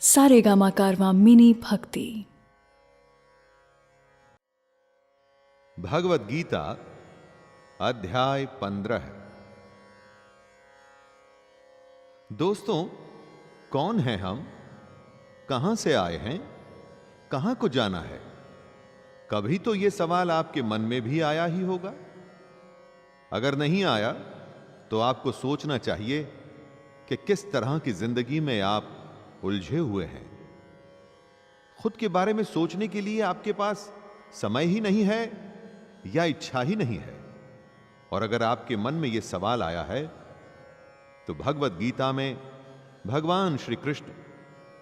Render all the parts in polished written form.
सारेगामा कारवां mini भक्ति। भगवद गीता अध्याय 15। दोस्तों, कौन हैं हम, कहां से आए हैं, कहां को जाना है? कभी तो यह सवाल आपके मन में भी आया ही होगा। अगर नहीं आया तो आपको सोचना चाहिए कि किस तरह की जिंदगी में आप उलझे हुए हैं। खुद के बारे में सोचने के लिए आपके पास समय ही नहीं है या इच्छा ही नहीं है। और अगर आपके मन में यह सवाल आया है तो भगवद गीता में भगवान श्री कृष्ण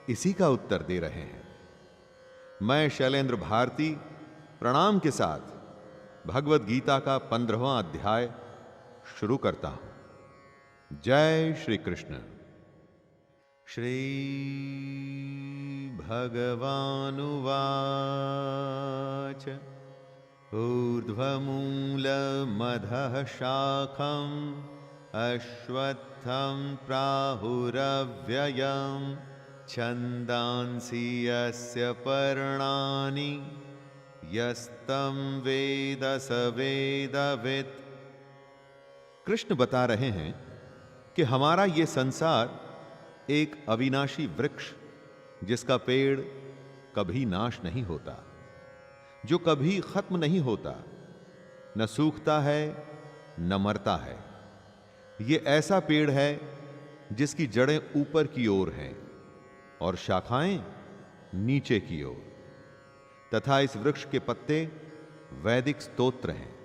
इसी का उत्तर दे रहे हैं। मैं शैलेंद्र भारती प्रणाम के साथ भगवद गीता का 15वां अध्याय शुरू करता हूं। जय श्री कृष्ण। श्री भगवानुवाच ऊर्ध्वमूलमधः शाखम् अश्वत्थं प्राहुरव्ययम् छन्दांसि यस्य पर्णानि यस्तं वेद स वेदवित्। कृष्ण बता रहे हैं कि हमारा ये संसार एक अविनाशी वृक्ष, जिसका पेड़ कभी नाश नहीं होता, जो कभी खत्म नहीं होता, न सूखता है न मरता है। यह ऐसा पेड़ है जिसकी जड़ें ऊपर की ओर हैं और शाखाएं नीचे की ओर, तथा इस वृक्ष के पत्ते वैदिक स्तोत्र हैं।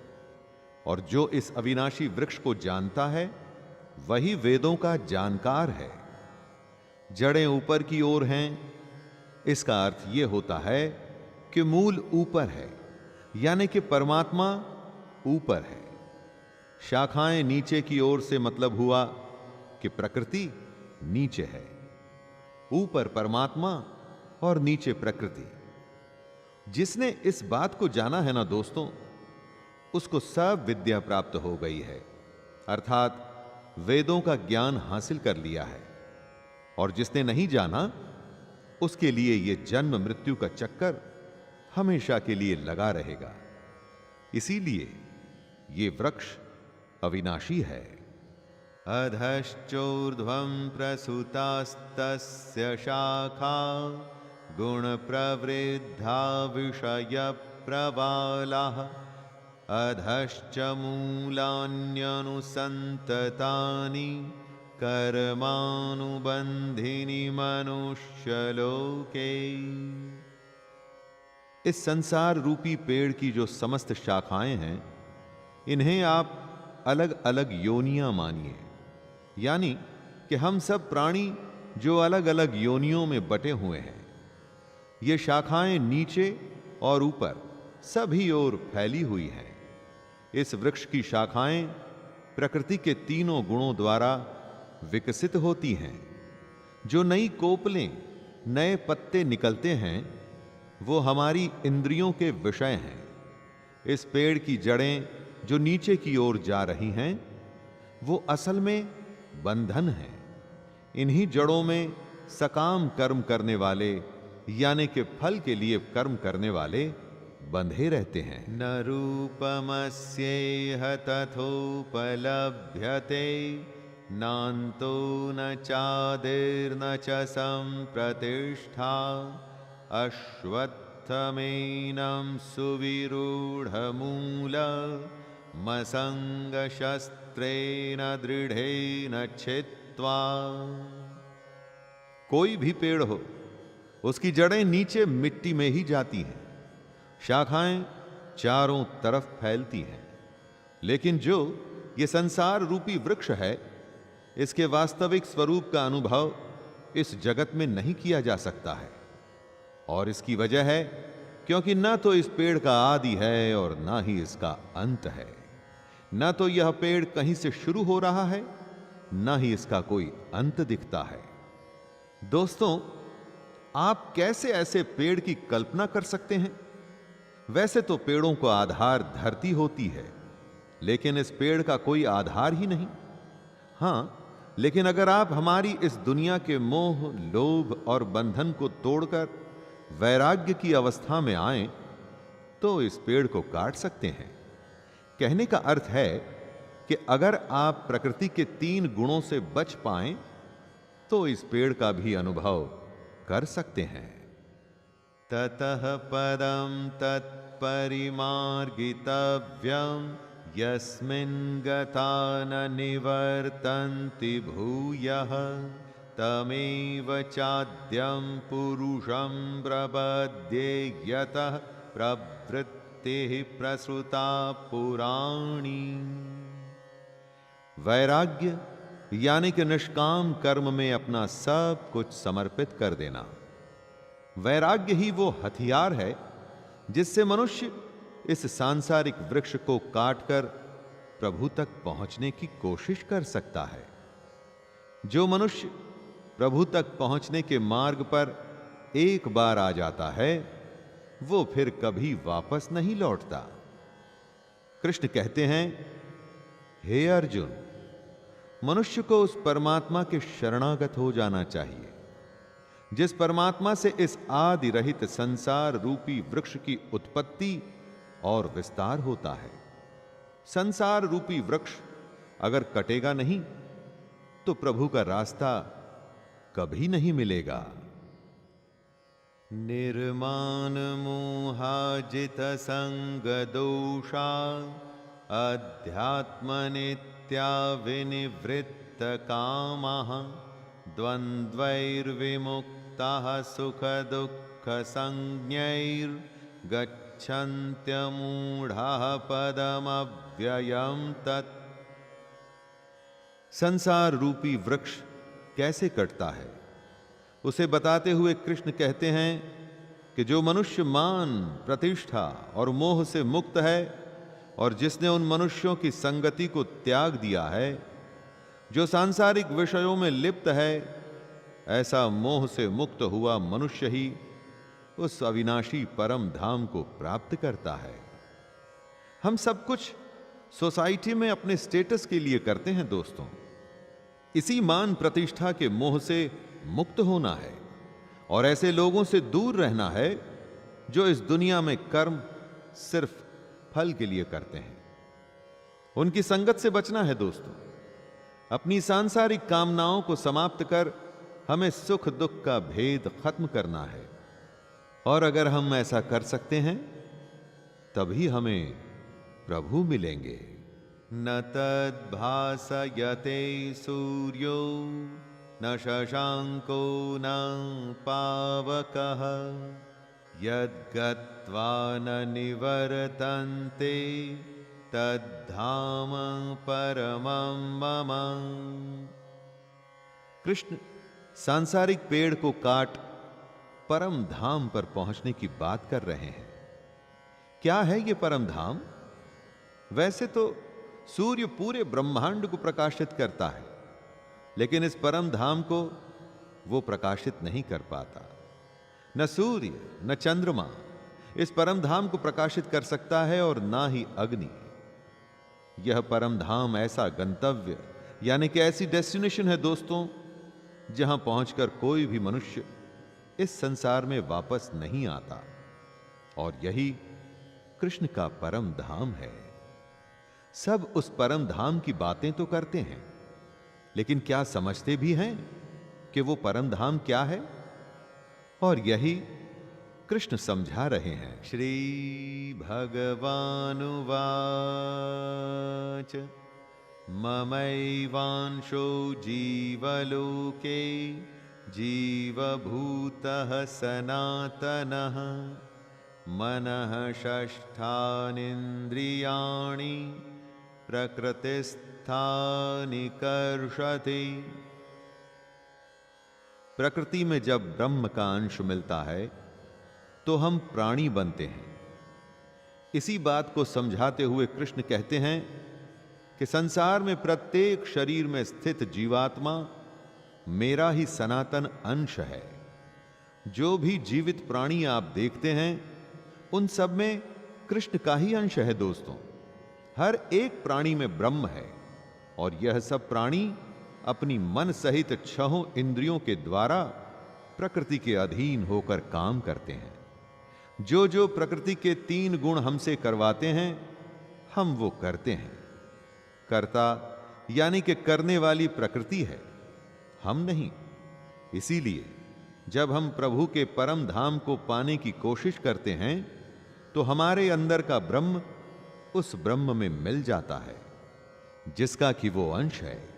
और जो इस अविनाशी वृक्ष को जानता है वही वेदों का जानकार है। जड़ें ऊपर की ओर हैं, इसका अर्थ यह होता है कि मूल ऊपर है, यानी कि परमात्मा ऊपर है। शाखाएं नीचे की ओर से मतलब हुआ कि प्रकृति नीचे है। ऊपर परमात्मा और नीचे प्रकृति। जिसने इस बात को जाना है ना दोस्तों, उसको सब विद्या प्राप्त हो गई है, अर्थात वेदों का ज्ञान हासिल कर लिया है। और जिसने नहीं जाना, उसके लिए यह जन्म मृत्यु का चक्कर हमेशा के लिए लगा रहेगा। इसीलिए यह वृक्ष अविनाशी है। अधश्चोर्ध्वं प्रसुतास्तस्य शाखा गुण प्रवृद्धा विषय प्रबालाः अधश्च मूलान्यनुसन्ततानि कर्मानुबन्धिनि मनुष्यलोके। इस संसार रूपी पेड़ की जो समस्त शाखाएं हैं, इन्हें आप अलग अलग योनियां मानिए। यानी कि हम सब प्राणी जो अलग अलग योनियों में बटे हुए हैं। ये शाखाएं नीचे और ऊपर सभी ओर फैली हुई हैं। इस वृक्ष की शाखाएं प्रकृति के तीनों गुणों द्वारा विकसित होती हैं। जो नई कोपलें, नए पत्ते निकलते हैं, वो हमारी इंद्रियों के विषय हैं। इस पेड़ की जड़ें जो नीचे की ओर जा रही हैं, वो असल में बंधन हैं। इन्हीं जड़ों में सकाम कर्म करने वाले, यानी कि फल के लिए कर्म करने वाले बंधे रहते हैं। न रूपमस्येह तथोपलभ्यते नान्तो न चादिर्न च सम्प्रतिष्ठा अश्वत्थमेनं सुविरूढमूल मसंगशस्त्रेण दृढ़ेन छित्त्वा। कोई भी पेड़ हो, उसकी जड़ें नीचे मिट्टी में ही जाती हैं, शाखाएं चारों तरफ फैलती हैं। लेकिन जो ये संसार रूपी वृक्ष है, इसके वास्तविक स्वरूप का अनुभव इस जगत में नहीं किया जा सकता है। और इसकी वजह है क्योंकि ना तो इस पेड़ का आदि है और ना ही इसका अंत है। ना तो यह पेड़ कहीं से शुरू हो रहा है, ना ही इसका कोई अंत दिखता है। दोस्तों, आप कैसे ऐसे पेड़ की कल्पना कर सकते हैं? वैसे तो पेड़ों का आधार धरती होती है, लेकिन इस पेड़ का कोई आधार ही नहीं। हां, लेकिन अगर आप हमारी इस दुनिया के मोह, लोभ और बंधन को तोड़कर वैराग्य की अवस्था में आएं, तो इस पेड़ को काट सकते हैं। कहने का अर्थ है कि अगर आप प्रकृति के 3 गुणों से बच पाएं, तो इस पेड़ का भी अनुभव कर सकते हैं। ततः पदम तत्परिमार्गितव्यम यस्मिन् गता न निवर्तन्ति भूयः तमेव चाद्यं पुरुषं प्रपद्ये यतः प्रवृत्तिः प्रसृता पुराणी। वैराग्य यानी कि निष्काम कर्म में अपना सब कुछ समर्पित कर देना। वैराग्य ही वो हथियार है जिससे मनुष्य इस सांसारिक वृक्ष को काटकर प्रभु तक पहुंचने की कोशिश कर सकता है। जो मनुष्य प्रभु तक पहुंचने के मार्ग पर एक बार आ जाता है, वो फिर कभी वापस नहीं लौटता। कृष्ण कहते हैं, हे अर्जुन, मनुष्य को उस परमात्मा के शरणागत हो जाना चाहिए जिस परमात्मा से इस आदि रहित संसार रूपी वृक्ष की उत्पत्ति और विस्तार होता है। संसार रूपी वृक्ष अगर कटेगा नहीं तो प्रभु का रास्ता कभी नहीं मिलेगा। निर्माण मोहाजित संग दोषा अध्यात्म नित्या विनिवृत्त कामः द्वंद्वैर्विमुक्ताः सुख दुःख संज्ञैर्गच्छन्त्यमूढ़ाः पदमव्ययम् तत्। संसार रूपी वृक्ष कैसे कटता है उसे बताते हुए कृष्ण कहते हैं कि जो मनुष्य मान, प्रतिष्ठा और मोह से मुक्त है और जिसने उन मनुष्यों की संगति को त्याग दिया है, जो सांसारिक विषयों में लिप्त है, ऐसा मोह से मुक्त हुआ मनुष्य ही उस अविनाशी परम धाम को प्राप्त करता है। हम सब कुछ सोसाइटी में अपने स्टेटस के लिए करते हैं दोस्तों। इसी मान प्रतिष्ठा के मोह से मुक्त होना है और ऐसे लोगों से दूर रहना है जो इस दुनिया में कर्म सिर्फ फल के लिए करते हैं। उनकी संगत से बचना है दोस्तों। अपनी सांसारिक कामनाओं को समाप्त कर हमें सुख दुख का भेद खत्म करना है और अगर हम ऐसा कर सकते हैं तभी हमें प्रभु मिलेंगे। न तद्भासयते सूर्यो न शशांको न पावकः यद्गत्वा न निवर्तन्ते तद्धाम परमं मम। कृष्ण सांसारिक पेड़ को काट परम धाम पर पहुंचने की बात कर रहे हैं। क्या है ये परम धाम? वैसे तो सूर्य पूरे ब्रह्मांड को प्रकाशित करता है, लेकिन इस परम धाम को वो प्रकाशित नहीं कर पाता। न सूर्य न चंद्रमा इस परम धाम को प्रकाशित कर सकता है और ना ही अग्नि। यह परम धाम ऐसा गंतव्य यानी कि ऐसी डेस्टिनेशन है दोस्तों, जहां पहुंचकर कोई भी मनुष्य इस संसार में वापस नहीं आता। और यही कृष्ण का परम धाम है। सब उस परम धाम की बातें तो करते हैं, लेकिन क्या समझते भी हैं कि वो परम धाम क्या है? और यही कृष्ण समझा रहे हैं। श्री भगवानुवाच ममैवांशो जीवलोके जीवभूतः सनातनः मनः षष्ठानीन्द्रियाणि प्रकृतिस्थानि कर्षति। प्रकृति में जब ब्रह्म का अंश मिलता है तो हम प्राणी बनते हैं। इसी बात को समझाते हुए कृष्ण कहते हैं कि संसार में प्रत्येक शरीर में स्थित जीवात्मा मेरा ही सनातन अंश है। जो भी जीवित प्राणी आप देखते हैं उन सब में कृष्ण का ही अंश है दोस्तों। हर एक प्राणी में ब्रह्म है और यह सब प्राणी अपनी मन सहित छहों इंद्रियों के द्वारा प्रकृति के अधीन होकर काम करते हैं। जो जो प्रकृति के 3 गुण हमसे करवाते हैं, हम वो करते हैं। कर्ता यानी कि करने वाली प्रकृति है, हम नहीं। इसीलिए जब हम प्रभु के परम धाम को पाने की कोशिश करते हैं, तो हमारे अंदर का ब्रह्म उस ब्रह्म में मिल जाता है, जिसका कि वो अंश है,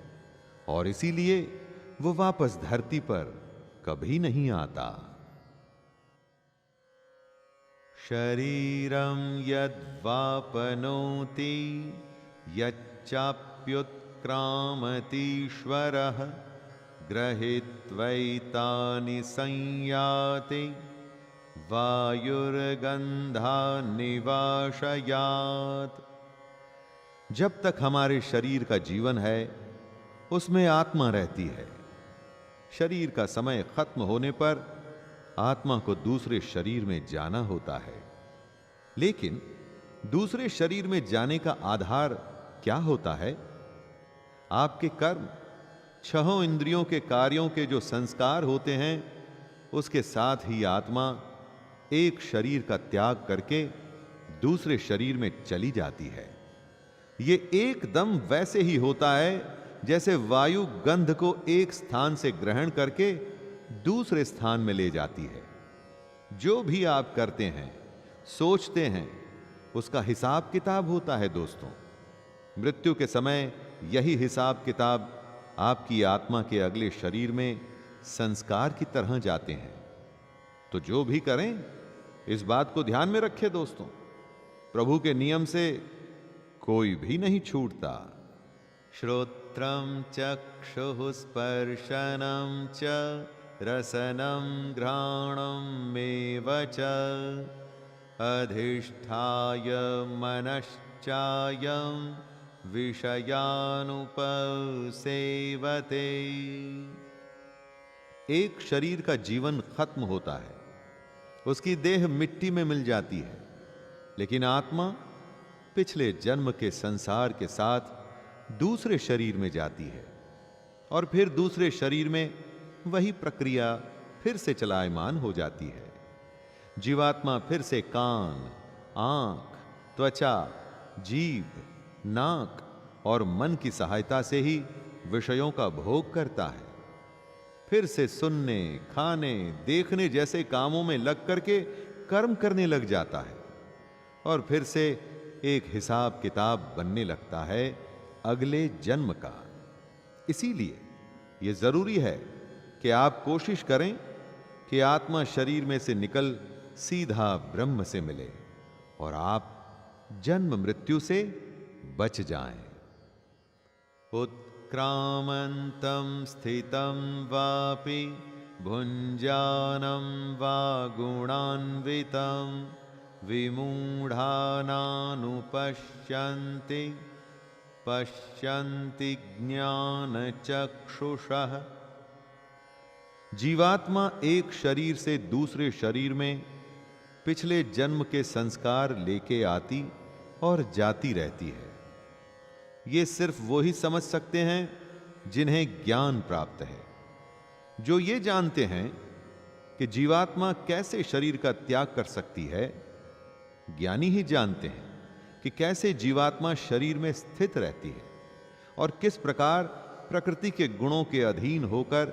और इसीलिए वो वापस धरती पर कभी नहीं आता। शरीरं यद्वापनोति यच्चाप्युत्क्रामतीश्वरः गृहीत्वैतानि संयाति वायुर्गन्धान्निवाशयात्। जब तक हमारे शरीर का जीवन है, उसमें आत्मा रहती है। शरीर का समय खत्म होने पर आत्मा को दूसरे शरीर में जाना होता है। लेकिन दूसरे शरीर में जाने का आधार क्या होता है? आपके कर्म, छहों इंद्रियों के कार्यों के जो संस्कार होते हैं, उसके साथ ही आत्मा एक शरीर का त्याग करके दूसरे शरीर में चली जाती है। ये एकदम वैसे ही होता है जैसे वायु गंध को एक स्थान से ग्रहण करके दूसरे स्थान में ले जाती है। जो भी आप करते हैं, सोचते हैं, उसका हिसाब किताब होता है दोस्तों। मृत्यु के समय यही हिसाब किताब आपकी आत्मा के अगले शरीर में संस्कार की तरह जाते हैं। तो जो भी करें, इस बात को ध्यान में रखें दोस्तों, प्रभु के नियम से कोई भी नहीं छूटता। श्रोत्रं चक्षुः स्पर्शनं च रसनं घ्राणं मेव च अधिष्ठाय मनश्चायं विषयानुपसेवते। एक शरीर का जीवन खत्म होता है, उसकी देह मिट्टी में मिल जाती है, लेकिन आत्मा पिछले जन्म के संसार के साथ दूसरे शरीर में जाती है, और फिर दूसरे शरीर में वही प्रक्रिया फिर से चलायमान हो जाती है। जीवात्मा फिर से कान, आंख, त्वचा, जीभ, नाक और मन की सहायता से ही विषयों का भोग करता है। फिर से सुनने, खाने, देखने जैसे कामों में लग करके कर्म करने लग जाता है, और फिर से एक हिसाब किताब बनने लगता है अगले जन्म का। इसीलिए यह जरूरी है कि आप कोशिश करें कि आत्मा शरीर में से निकल सीधा ब्रह्म से मिले और आप जन्म मृत्यु से बच जाएं। उत्क्रामन्तं स्थितं वापि भुञ्जानं वा गुणान्वितं विमूढानानुपश्यन्ति पश्यन्ति ज्ञानचक्षुषः। जीवात्मा एक शरीर से दूसरे शरीर में पिछले जन्म के संस्कार लेके आती और जाती रहती है। ये सिर्फ वो ही समझ सकते हैं जिन्हें ज्ञान प्राप्त है, जो ये जानते हैं कि जीवात्मा कैसे शरीर का त्याग कर सकती है। ज्ञानी ही जानते हैं कि कैसे जीवात्मा शरीर में स्थित रहती है और किस प्रकार प्रकृति के गुणों के अधीन होकर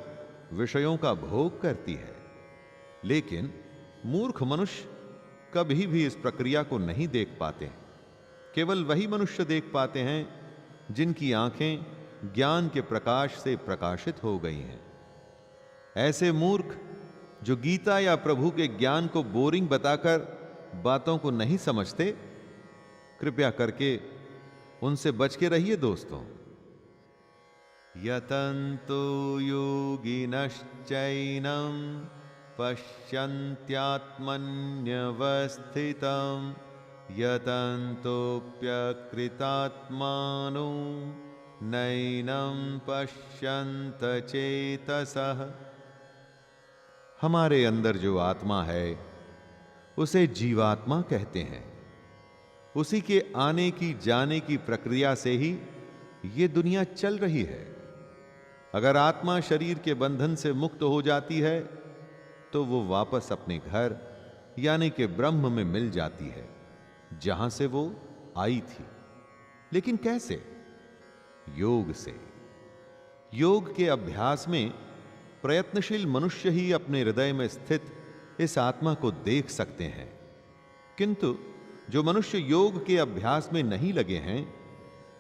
विषयों का भोग करती है। लेकिन मूर्ख मनुष्य कभी भी इस प्रक्रिया को नहीं देख पाते हैं। केवल वही मनुष्य देख पाते हैं जिनकी आंखें ज्ञान के प्रकाश से प्रकाशित हो गई हैं। ऐसे मूर्ख जो गीता या प्रभु के ज्ञान को बोरिंग बताकर बातों को नहीं समझते, कृपया करके उनसे बच के रहिए दोस्तों। यतन्तो योगिनश्चैनं पश्यन्त्यात्मन्यवस्थितं यतन्तोऽप्यकृतात्मानो नैनं पश्यन्त चेतसः। हमारे अंदर जो आत्मा है उसे जीवात्मा कहते हैं। उसी के आने की जाने की प्रक्रिया से ही ये दुनिया चल रही है। अगर आत्मा शरीर के बंधन से मुक्त हो जाती है तो वो वापस अपने घर यानी कि ब्रह्म में मिल जाती है, जहां से वो आई थी। लेकिन कैसे? योग से। योग के अभ्यास में प्रयत्नशील मनुष्य ही अपने हृदय में स्थित इस आत्मा को देख सकते हैं, किंतु जो मनुष्य योग के अभ्यास में नहीं लगे हैं,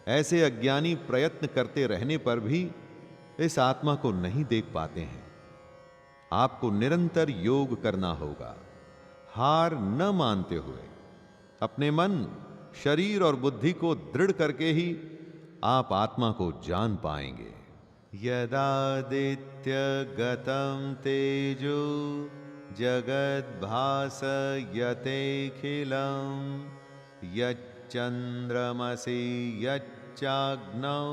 ऐसे अज्ञानी प्रयत्न करते रहने पर भी इस आत्मा को नहीं देख पाते हैं। आपको निरंतर योग करना होगा, हार न मानते हुए। अपने मन, शरीर और बुद्धि को दृढ़ करके ही आप आत्मा को जान पाएंगे। यदादित्य गतम तेजो जगद्भासयतेऽखिलम् यच्चन्द्रमसि यच्चाग्नौ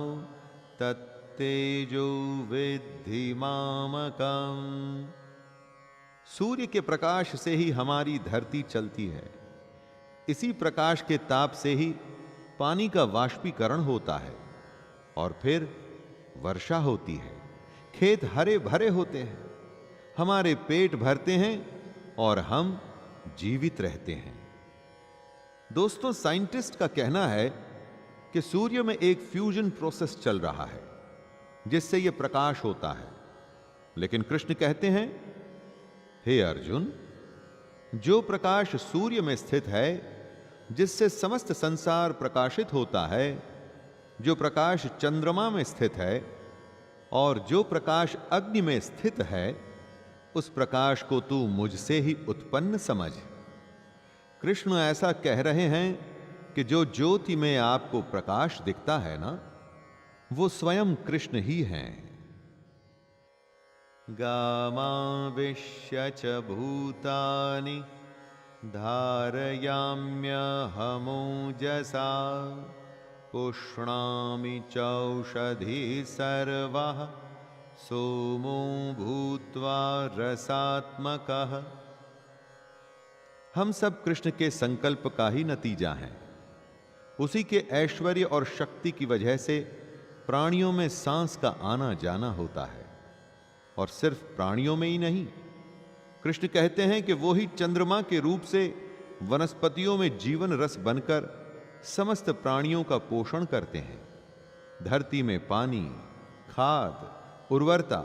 तत्तेजो विद्धि मामकम्। सूर्य के प्रकाश से ही हमारी धरती चलती है। इसी प्रकाश के ताप से ही पानी का वाष्पीकरण होता है और फिर वर्षा होती है, खेत हरे भरे होते हैं, हमारे पेट भरते हैं और हम जीवित रहते हैं। दोस्तों, साइंटिस्ट का कहना है कि सूर्य में एक फ्यूजन प्रोसेस चल रहा है जिससे यह प्रकाश होता है। लेकिन कृष्ण कहते हैं, हे अर्जुन, जो प्रकाश सूर्य में स्थित है, जिससे समस्त संसार प्रकाशित होता है, जो प्रकाश चंद्रमा में स्थित है और जो प्रकाश अग्नि में स्थित है, उस प्रकाश को तू मुझसे ही उत्पन्न समझ। कृष्ण ऐसा कह रहे हैं कि जो ज्योति में आपको प्रकाश दिखता है ना, वो स्वयं कृष्ण ही हैं। गामाविश्य च भूतानि धारयाम्यहमोजसा पुष्णामि चौषधि सर्वः सोमो भूत्वा रसात्मकः। हम सब कृष्ण के संकल्प का ही नतीजा हैं। उसी के ऐश्वर्य और शक्ति की वजह से प्राणियों में सांस का आना जाना होता है, और सिर्फ प्राणियों में ही नहीं। कृष्ण कहते हैं कि वो ही चंद्रमा के रूप से वनस्पतियों में जीवन रस बनकर समस्त प्राणियों का पोषण करते हैं। धरती में पानी, खाद, उर्वरता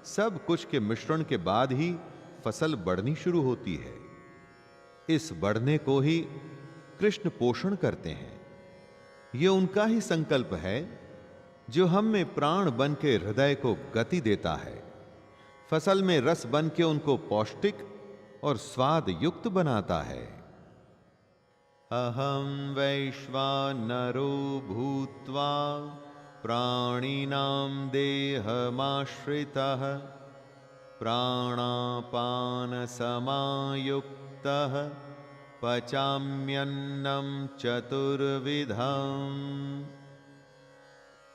सब कुछ के मिश्रण के बाद ही फसल बढ़नी शुरू होती है। इस बढ़ने को ही कृष्ण पोषण करते हैं। यह उनका ही संकल्प है जो हम में प्राण बन के हृदय को गति देता है, फसल में रस बन के उनको पौष्टिक और स्वाद युक्त बनाता है। अहम वैश्वानरो भूत्वा प्राणिनां देहमाश्रितः प्राणापान समायुक्तः पचाम्यन्नं चतुर्विधम्।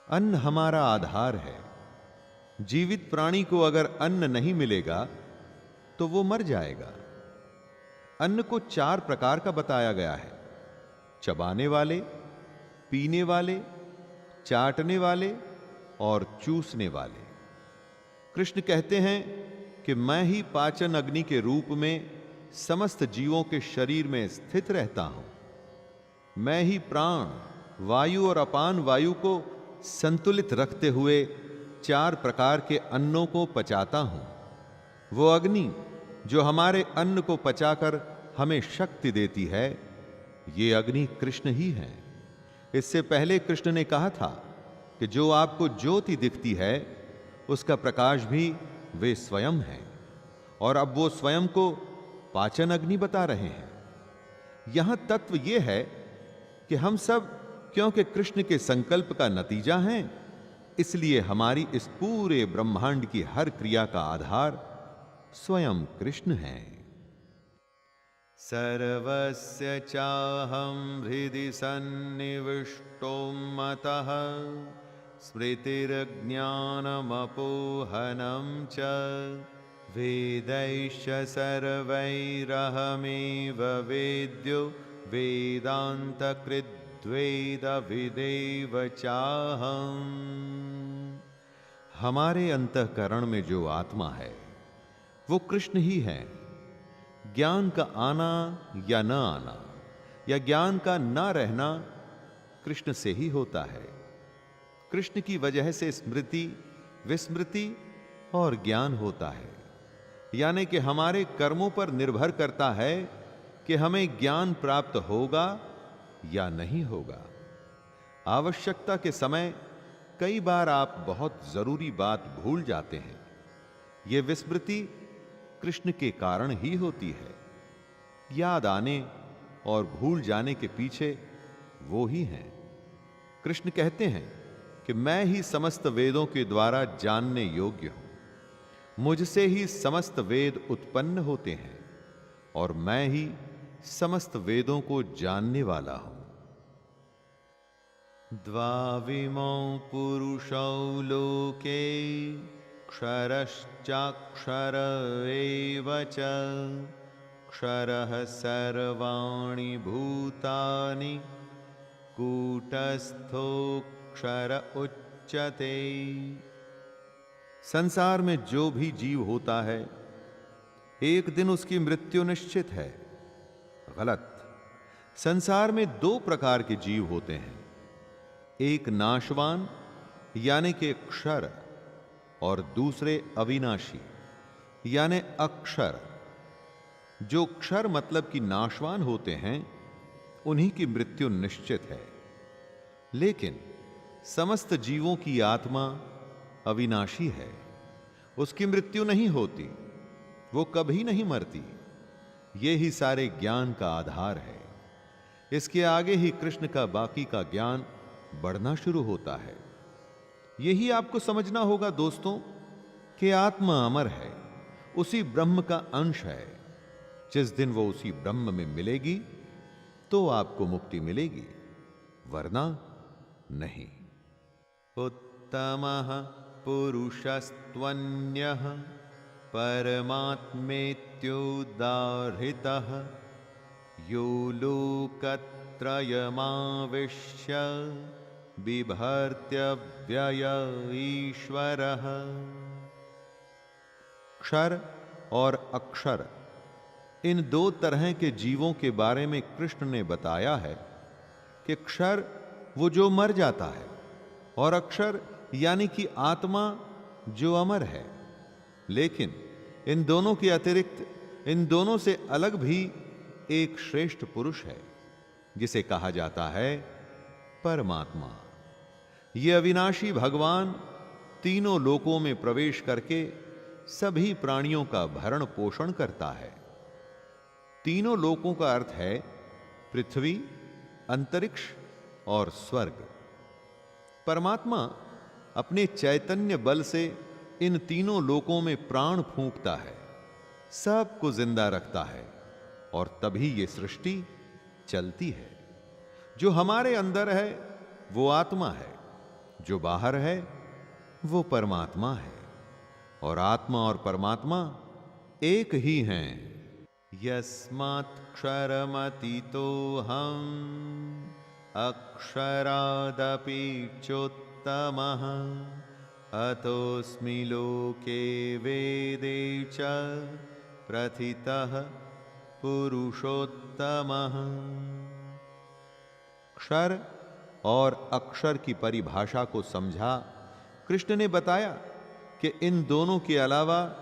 अन्न हमारा आधार है। जीवित प्राणी को अगर अन्न नहीं मिलेगा तो वो मर जाएगा। अन्न को 4 प्रकार का बताया गया है: चबाने वाले, पीने वाले, चाटने वाले और चूसने वाले। कृष्ण कहते हैं कि मैं ही पाचन अग्नि के रूप में समस्त जीवों के शरीर में स्थित रहता हूं। मैं ही प्राण, वायु और अपान वायु को संतुलित रखते हुए 4 प्रकार के अन्नों को पचाता हूं। वो अग्नि जो हमारे अन्न को पचाकर हमें शक्ति देती है, ये अग्नि कृष्ण ही है। इससे पहले कृष्ण ने कहा था कि जो आपको ज्योति दिखती है, उसका प्रकाश भी वे स्वयं हैं, और अब वो स्वयं को पाचन अग्नि बता रहे हैं। यहां तत्व यह है कि हम सब क्योंकि कृष्ण के संकल्प का नतीजा हैं, इसलिए हमारी इस पूरे ब्रह्मांड की हर क्रिया का आधार स्वयं कृष्ण है। सर्वस्य चाहं हृदि सन्निविष्टो मतः स्मृतिर्ज्ञानमपोहनं च वेदैश्च सर्वैरहमेव वेद्यो वेदान्तकृद्वेदविदेव चाहम्। हमारे अंतःकरण में जो आत्मा है वो कृष्ण ही है। ज्ञान का आना या न आना या ज्ञान का न रहना कृष्ण से ही होता है। कृष्ण की वजह से स्मृति, विस्मृति और ज्ञान होता है। यानी कि हमारे कर्मों पर निर्भर करता है कि हमें ज्ञान प्राप्त होगा या नहीं होगा। आवश्यकता के समय कई बार आप बहुत जरूरी बात भूल जाते हैं। यह विस्मृति कृष्ण के कारण ही होती है। याद आने और भूल जाने के पीछे वो ही हैं। कृष्ण कहते हैं कि मैं ही समस्त वेदों के द्वारा जानने योग्य हूं। मुझसे ही समस्त वेद उत्पन्न होते हैं और मैं ही समस्त वेदों को जानने वाला हूं। द्वाविमौ पुरुषौ लोके क्षरश्चाक्षर एव च क्षरः सर्वाणि भूतानि कूटस्थोऽक्षर उच्यते। संसार में जो भी जीव होता है एक दिन उसकी मृत्यु निश्चित है। गलत। संसार में दो प्रकार के जीव होते हैं, एक नाशवान यानी कि क्षर और दूसरे अविनाशी यानी अक्षर। जो क्षर मतलब कि नाशवान होते हैं उन्हीं की मृत्यु निश्चित है। लेकिन समस्त जीवों की आत्मा अविनाशी है, उसकी मृत्यु नहीं होती, वो कभी नहीं मरती। ये ही सारे ज्ञान का आधार है। इसके आगे ही कृष्ण का बाकी का ज्ञान बढ़ना शुरू होता है। यही आपको समझना होगा दोस्तों कि आत्मा अमर है, उसी ब्रह्म का अंश है। जिस दिन वो उसी ब्रह्म में मिलेगी तो आपको मुक्ति मिलेगी, वरना नहीं। उत्तमः पुरुषस्त्वन्यः परमात्मेत्युदाहृतः यो लोकत्रयमाविश्य बिभर्त्यव्यय ईश्वरः। क्षर और अक्षर, इन दो तरह के जीवों के बारे में कृष्ण ने बताया है कि क्षर वो जो मर जाता है और अक्षर यानी कि आत्मा जो अमर है। लेकिन इन दोनों के अतिरिक्त, इन दोनों से अलग भी एक श्रेष्ठ पुरुष है जिसे कहा जाता है परमात्मा। ये अविनाशी भगवान तीनों लोकों में प्रवेश करके सभी प्राणियों का भरण पोषण करता है। तीनों लोकों का अर्थ है पृथ्वी, अंतरिक्ष और स्वर्ग। परमात्मा अपने चैतन्य बल से इन तीनों लोकों में प्राण फूंकता है, सबको जिंदा रखता है और तभी ये सृष्टि चलती है। जो हमारे अंदर है वो आत्मा है, जो बाहर है वो परमात्मा है। और आत्मा और परमात्मा एक ही हैं। यस्मात्क्षरमतीतोऽहम् अक्षरादपि चोत्तमः अतोऽस्मि लोके वेदे च प्रथितः पुरुषोत्तमः। क्षर और अक्षर की परिभाषा को समझा कृष्ण ने बताया कि इन दोनों के अलावा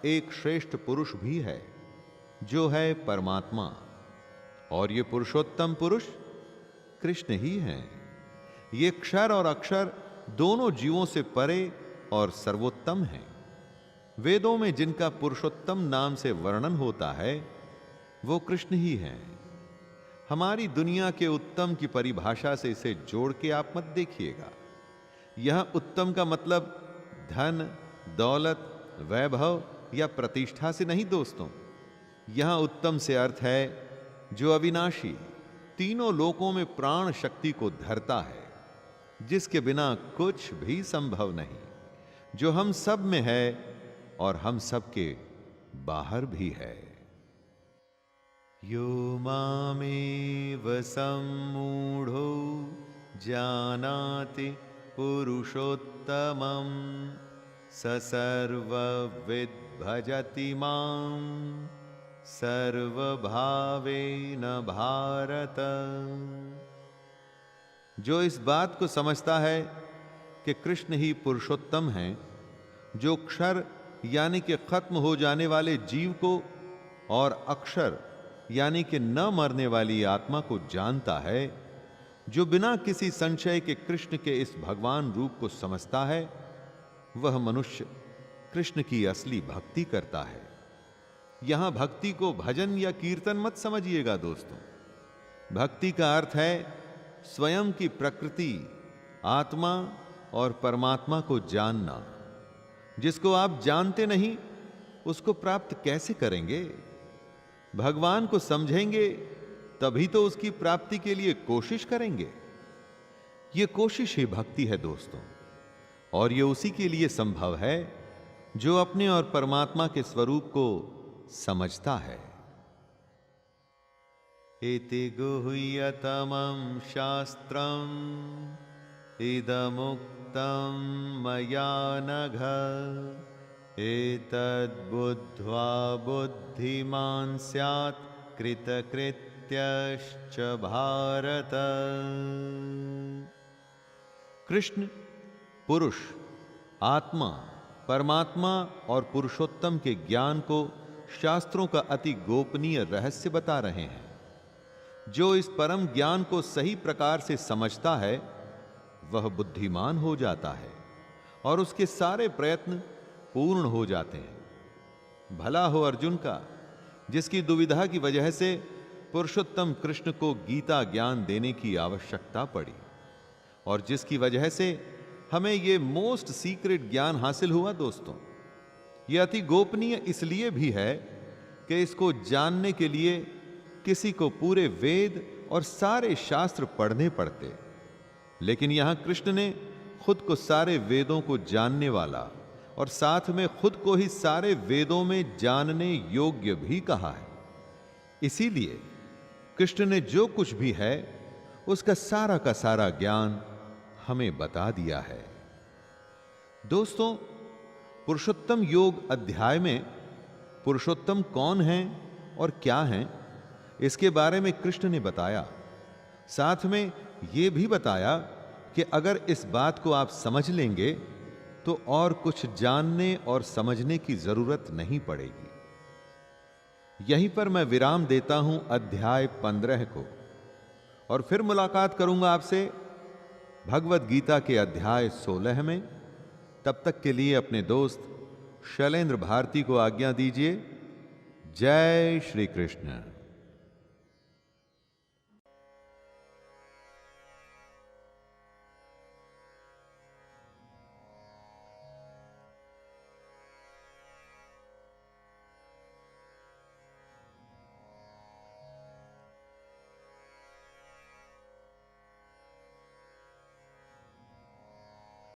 एक श्रेष्ठ पुरुष भी है जो है परमात्मा, और ये पुरुषोत्तम पुरुष कृष्ण ही हैं। ये क्षर और अक्षर दोनों जीवों से परे और सर्वोत्तम हैं। वेदों में जिनका पुरुषोत्तम नाम से वर्णन होता है वो कृष्ण ही हैं। हमारी दुनिया के उत्तम की परिभाषा से इसे जोड़ के आप मत देखिएगा। यह उत्तम का मतलब धन, दौलत, वैभव या प्रतिष्ठा से नहीं दोस्तों। यहां उत्तम से अर्थ है जो अविनाशी, तीनों लोकों में प्राण शक्ति को धरता है, जिसके बिना कुछ भी संभव नहीं, जो हम सब में है और हम सब के बाहर भी है। यो मामेव सम्मूढ़ो जानाति पुरुषोत्तमम् स सर्वविद् भजति मां सर्वभावेन भारत। जो इस बात को समझता है कि कृष्ण ही पुरुषोत्तम हैं, जो क्षर यानी कि खत्म हो जाने वाले जीव को और अक्षर यानी कि न मरने वाली आत्मा को जानता है, जो बिना किसी संशय के कृष्ण के इस भगवान रूप को समझता है, वह मनुष्य कृष्ण की असली भक्ति करता है। यहां भक्ति को भजन या कीर्तन मत समझिएगा दोस्तों। भक्ति का अर्थ है स्वयं की प्रकृति, आत्मा और परमात्मा को जानना। जिसको आप जानते नहीं उसको प्राप्त कैसे करेंगे? भगवान को समझेंगे तभी तो उसकी प्राप्ति के लिए कोशिश करेंगे। यह कोशिश ही भक्ति है दोस्तों, और यह उसी के लिए संभव है जो अपने और परमात्मा के स्वरूप को समझता है। इति गुह्यतमं शास्त्रम् इदमुक्तं मया नघ एतद्बुद्ध्वा बुद्धिमान् स्यात् कृतकृत्यश्च भारत। कृष्ण पुरुष, आत्मा, परमात्मा और पुरुषोत्तम के ज्ञान को शास्त्रों का अति गोपनीय रहस्य बता रहे हैं। जो इस परम ज्ञान को सही प्रकार से समझता है वह बुद्धिमान हो जाता है और उसके सारे प्रयत्न पूर्ण हो जाते हैं। भला हो अर्जुन का, जिसकी दुविधा की वजह से पुरुषोत्तम कृष्ण को गीता ज्ञान देने की आवश्यकता पड़ी, और जिसकी वजह से हमें यह मोस्ट सीक्रेट ज्ञान हासिल हुआ दोस्तों। यह अति गोपनीय इसलिए भी है कि इसको जानने के लिए किसी को पूरे वेद और सारे शास्त्र पढ़ने पड़ते, लेकिन यहां कृष्ण ने खुद को सारे वेदों को जानने वाला और साथ में खुद को ही सारे वेदों में जानने योग्य भी कहा है। इसीलिए कृष्ण ने जो कुछ भी है उसका सारा का सारा ज्ञान हमें बता दिया है। दोस्तों, पुरुषोत्तम योग अध्याय में पुरुषोत्तम कौन हैं और क्या हैं, इसके बारे में कृष्ण ने बताया। साथ में यह भी बताया कि अगर इस बात को आप समझ लेंगे तो और कुछ जानने और समझने की जरूरत नहीं पड़ेगी। यहीं पर मैं विराम देता हूं अध्याय 15 को, और फिर मुलाकात करूंगा आपसे भगवद गीता के अध्याय 16 में। तब तक के लिए अपने दोस्त शैलेंद्र भारती को आज्ञा दीजिए। जय श्री कृष्ण।